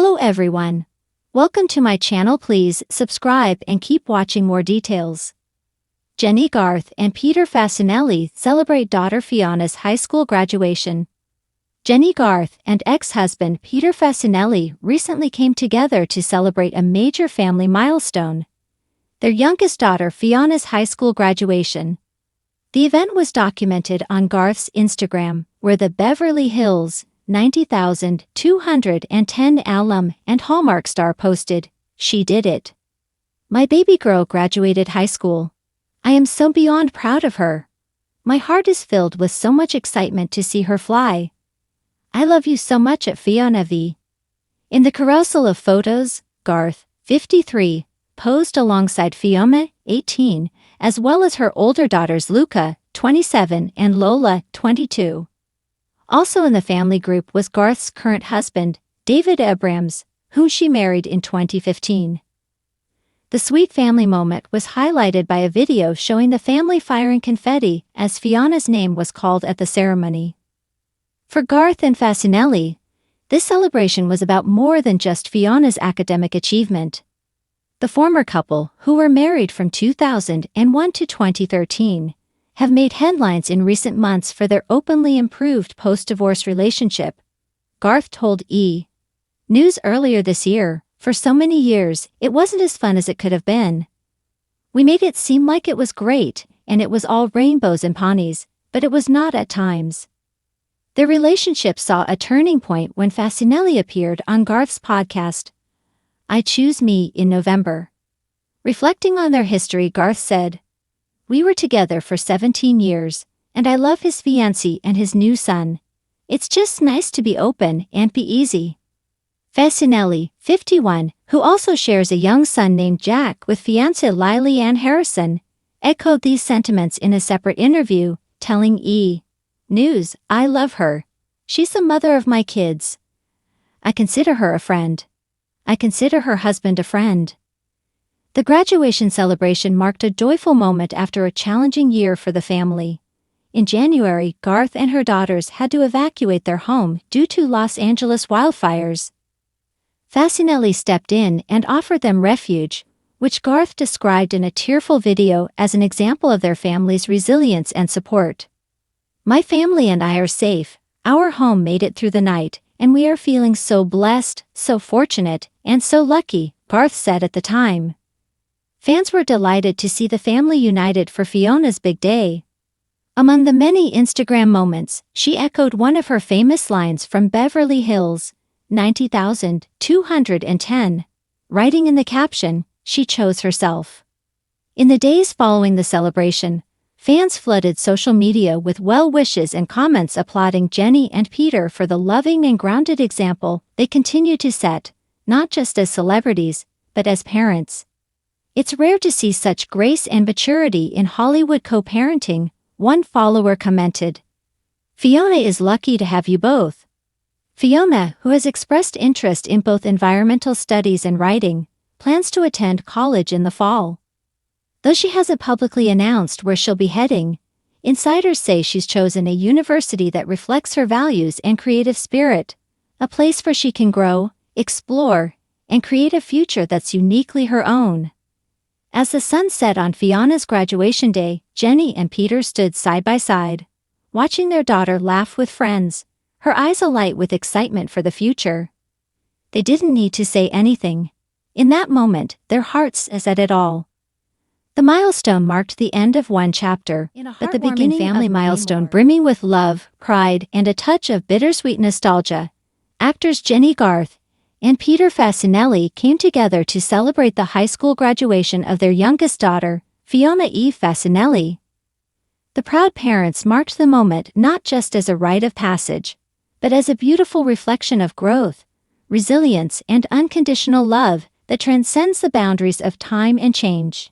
Hello everyone. Welcome to my channel. Please subscribe and keep watching more details. Jenny Garth and Peter Facinelli celebrate daughter Fiona's high school graduation. Jenny Garth and ex-husband Peter Facinelli recently came together to celebrate a major family milestone: their youngest daughter Fiona's high school graduation. The event was documented on Garth's Instagram, where the Beverly Hills 90,210 alum and Hallmark star posted, "She did it. My baby girl graduated high school. I am so beyond proud of her. My heart is filled with so much excitement to see her fly. I love you so much at Fiona V." In the carousel of photos, Garth, 53, posed alongside Fiona, 18, as well as her older daughters Luca, 27, and Lola, 22. Also in the family group was Garth's current husband, David Abrams, whom she married in 2015. The sweet family moment was highlighted by a video showing the family firing confetti as Fiona's name was called at the ceremony. For Garth and Facinelli, this celebration was about more than just Fiona's academic achievement. The former couple, who were married from 2001 to 2013, have made headlines in recent months for their openly improved post-divorce relationship. Garth told E! News earlier this year, "For so many years, it wasn't as fun as it could have been. We made it seem like it was great, and it was all rainbows and ponies, but it was not at times." Their relationship saw a turning point when Facinelli appeared on Garth's podcast, I Choose Me, in November. Reflecting on their history, Garth said, "We were together for 17 years, and I love his fiancé and his new son. It's just nice to be open and be easy." Facinelli, 51, who also shares a young son named Jack with fiancée Lily Ann Harrison, echoed these sentiments in a separate interview, telling E! News, "I love her. She's the mother of my kids. I consider her a friend. I consider her husband a friend." The graduation celebration marked a joyful moment after a challenging year for the family. In January, Garth and her daughters had to evacuate their home due to Los Angeles wildfires. Facinelli stepped in and offered them refuge, which Garth described in a tearful video as an example of their family's resilience and support. "My family and I are safe. Our home made it through the night, and we are feeling so blessed, so fortunate, and so lucky," Garth said at the time. Fans were delighted to see the family united for Fiona's big day. Among the many Instagram moments, she echoed one of her famous lines from Beverly Hills 90,210, writing in the caption, "She chose herself." In the days following the celebration, fans flooded social media with well wishes and comments applauding Jenny and Peter for the loving and grounded example they continue to set, not just as celebrities, but as parents. "It's rare to see such grace and maturity in Hollywood co-parenting," one follower commented. "Fiona is lucky to have you both." Fiona, who has expressed interest in both environmental studies and writing, plans to attend college in the fall. Though she hasn't publicly announced where she'll be heading, insiders say she's chosen a university that reflects her values and creative spirit, a place where she can grow, explore, and create a future that's uniquely her own. As the sun set on Fiona's graduation day, Jenny and Peter stood side by side, watching their daughter laugh with friends, her eyes alight with excitement for the future. They didn't need to say anything. In that moment, their hearts said it all. The milestone marked the end of one chapter, but the beginning family milestone brimming with love, pride, and a touch of bittersweet nostalgia. Actors Jenny Garth and Peter Facinelli came together to celebrate the high school graduation of their youngest daughter, Fiona E. Facinelli. The proud parents marked the moment not just as a rite of passage, but as a beautiful reflection of growth, resilience, and unconditional love that transcends the boundaries of time and change.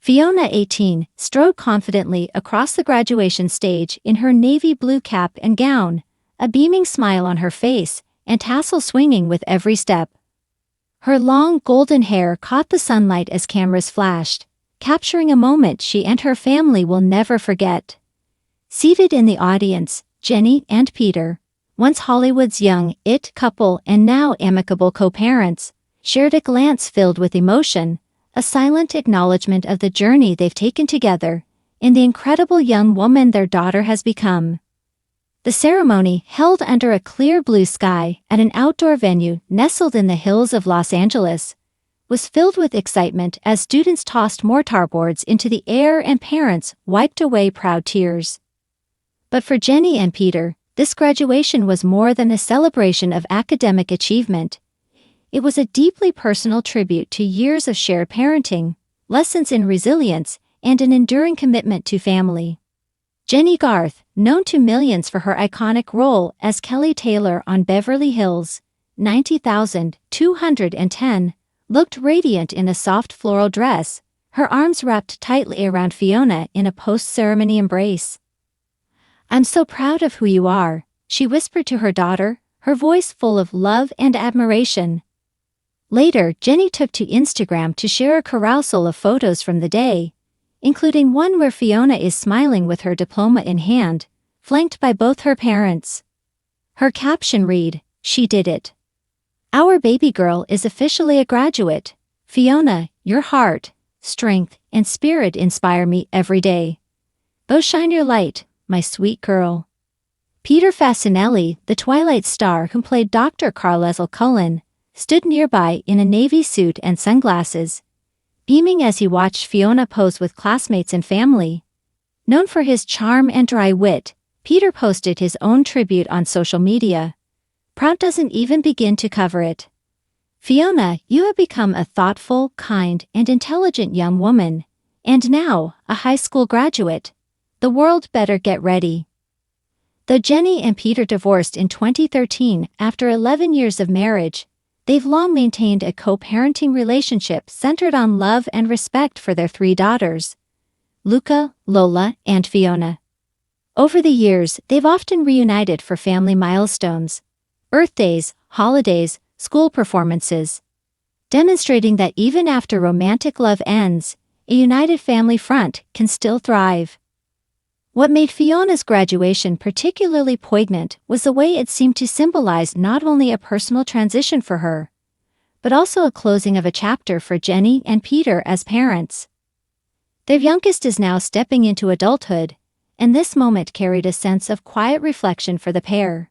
Fiona, 18, strode confidently across the graduation stage in her navy blue cap and gown, a beaming smile on her face, and tassel swinging with every step. Her long golden hair caught the sunlight as cameras flashed, capturing a moment she and her family will never forget. Seated in the audience, Jenny and Peter, once Hollywood's young it couple and now amicable co-parents, shared a glance filled with emotion, a silent acknowledgement of the journey they've taken together, and the incredible young woman their daughter has become. The ceremony, held under a clear blue sky at an outdoor venue nestled in the hills of Los Angeles, was filled with excitement as students tossed mortarboards into the air and parents wiped away proud tears. But for Jenny and Peter, this graduation was more than a celebration of academic achievement. It was a deeply personal tribute to years of shared parenting, lessons in resilience, and an enduring commitment to family. Jenny Garth, known to millions for her iconic role as Kelly Taylor on Beverly Hills 90,210, looked radiant in a soft floral dress, her arms wrapped tightly around Fiona in a post-ceremony embrace. "I'm so proud of who you are," she whispered to her daughter, her voice full of love and admiration. Later, Jenny took to Instagram to share a carousel of photos from the day, including one where Fiona is smiling with her diploma in hand, flanked by both her parents. Her caption read, "She did it. Our baby girl is officially a graduate. Fiona, your heart, strength, and spirit inspire me every day. Go shine your light, my sweet girl." Peter Facinelli, the Twilight star who played Dr. Carlisle Cullen, stood nearby in a navy suit and sunglasses, beaming as he watched Fiona pose with classmates and family. Known for his charm and dry wit, Peter posted his own tribute on social media. Proud doesn't even begin to cover it. "Fiona, you have become a thoughtful, kind, and intelligent young woman, and now, a high school graduate. The world better get ready." Though Jenny and Peter divorced in 2013 after 11 years of marriage, they've long maintained a co-parenting relationship centered on love and respect for their 3 daughters, Luca, Lola, and Fiona. Over the years, they've often reunited for family milestones, birthdays, holidays, school performances, demonstrating that even after romantic love ends, a united family front can still thrive. What made Fiona's graduation particularly poignant was the way it seemed to symbolize not only a personal transition for her, but also a closing of a chapter for Jenny and Peter as parents. Their youngest is now stepping into adulthood, and this moment carried a sense of quiet reflection for the pair.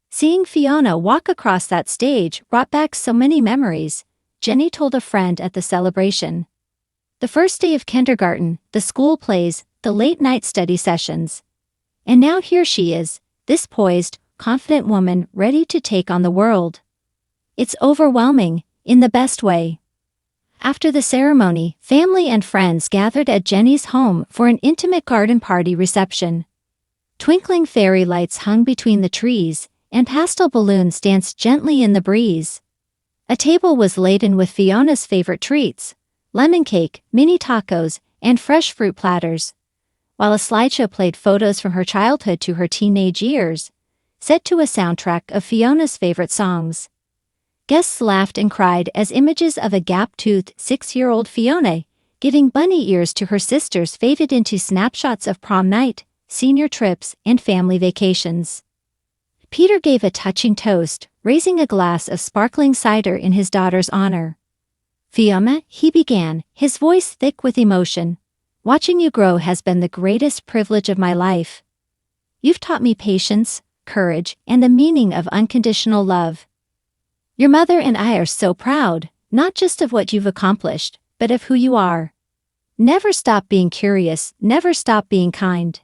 Seeing Fiona walk across that stage brought back so many memories, Jenny told a friend at the celebration. The first day of kindergarten, the school plays, the late-night study sessions. And now here she is, this poised, confident woman ready to take on the world. It's overwhelming, in the best way. After the ceremony, family and friends gathered at Jenny's home for an intimate garden party reception. Twinkling fairy lights hung between the trees, and pastel balloons danced gently in the breeze. A table was laden with Fiona's favorite treats, lemon cake, mini tacos, and fresh fruit platters, while a slideshow played photos from her childhood to her teenage years, set to a soundtrack of Fiona's favorite songs. Guests laughed and cried as images of a gap-toothed 6-year-old Fiona giving bunny ears to her sisters faded into snapshots of prom night, senior trips, and family vacations. Peter gave a touching toast, raising a glass of sparkling cider in his daughter's honor. "Fiona," he began, his voice thick with emotion, "watching you grow has been the greatest privilege of my life. You've taught me patience, courage, and the meaning of unconditional love. Your mother and I are so proud, not just of what you've accomplished, but of who you are. Never stop being curious, never stop being kind."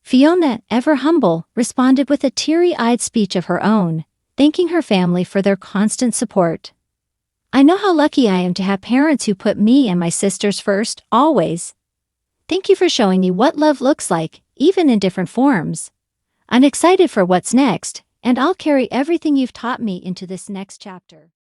Fiona, ever humble, responded with a teary-eyed speech of her own, thanking her family for their constant support. "I know how lucky I am to have parents who put me and my sisters first, always. Thank you for showing me what love looks like, even in different forms. I'm excited for what's next, and I'll carry everything you've taught me into this next chapter."